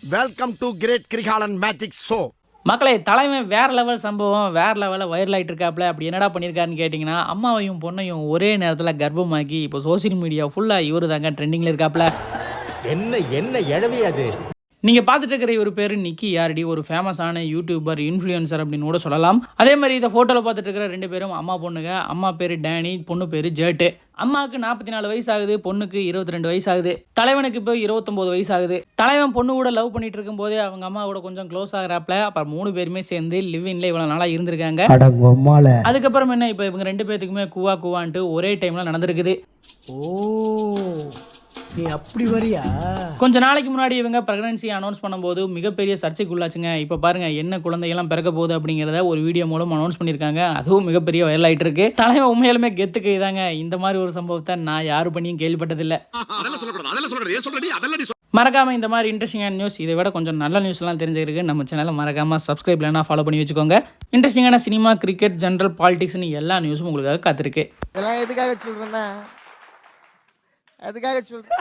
Welcome to great Kirikalan magic show. மக்களே, தலைமை வேற லெவல் சம்பவம், வேற லெவலில் வைரல் ஆகிட்டு இருக்காப்புல. அப்படி என்னடா பண்ணியிருக்காருன்னு கேட்டிங்கன்னா, அம்மாவையும் பொண்ணையும் ஒரே நேரத்தில் கர்ப்பமாக்கி இப்போ சோசியல் மீடியா ஃபுல்லாக இவரு தாங்க ட்ரெண்டிங்கில் இருக்காப்புல. என்ன என்ன எழவி அது? நீங்கள் பார்த்துட்டு இருக்கிற இவர் பேர் நிக்கி யார்டி, ஒரு ஃபேமஸான யூடியூபர், இன்ஃப்ளூயன்சர் அப்படின்னு கூட சொல்லலாம். அதே மாதிரி இந்த ஃபோட்டோவில் பார்த்துட்டு இருக்கிற ரெண்டு பேரும் அம்மா பொண்ணுங்க. அம்மா பேர் டேனி, பொண்ணு பேர் ஜேட்டு. அம்மாவுக்கு 44 வயசு ஆகுது, பொண்ணுக்கு 22 வயசு ஆகுது. தலைவனுக்கு இப்போ 29 வயசு ஆகுது. தலைவன் பொண்ணு கூட லவ் பண்ணிட்டு இருக்கும் போதே அவங்க அம்மா கூட கொஞ்சம் க்ளோஸ் ஆகிறாப்ல. அப்புறம் 3 பேருமே சேர்ந்து லிவ்இன்ல இவ்வளோ நாளாக இருந்திருக்காங்க. அதுக்கப்புறம் என்ன, இப்போ இவங்க 2 பேத்துக்குமே கூவா கூவான்ட்டு ஒரே டைம்ல நடந்திருக்குது. நீ அப்படி வரியா? கொஞ்ச நாளைக்கு முன்னாடி இவங்க பிரெக்னன்சி அனௌன்ஸ் பண்ணும்போது மிகப்பெரிய சர்ச்சைக்குள்ளாச்சுங்க. இப்போ பாருங்க என்ன குழந்தையெல்லாம் பிறக்க போகுது அப்படிங்கிறத ஒரு வீடியோ மூலம் அனௌன்ஸ் பண்ணியிருக்காங்க. அதுவும் மிகப்பெரிய வைரல் ஆகிட்டு இருக்கு. தலைவன் உண்மையாலுமே கெத்துக்கு இதாங்க. இந்த மாதிரி ஒரு சம்பவத்தை நான் யாரு பண்ணியும் கேள்விப்பட்டதில்லை. மறக்காம இந்த மாதிரி இன்ட்ரெஸ்டிங்கான நியூஸ், இதை விட கொஞ்சம் நல்ல நியூஸ்லாம் தெரிஞ்சிருக்கு நம்ம சேனலை மறக்காம சப்ஸ்கிரைப் இல்லைனா ஃபாலோ பண்ணி வச்சுக்கோங்க. இன்ட்ரெஸ்டிங்கான சினிமா, கிரிக்கெட், ஜென்ரல், பாலிடிக்ஸ்னு எல்லா நியூஸும் உங்களுக்காக காத்திருக்கு. இதெல்லாம் எதுக்காக சொல்றேன்னா, அதுக்காக சொல்றேன்.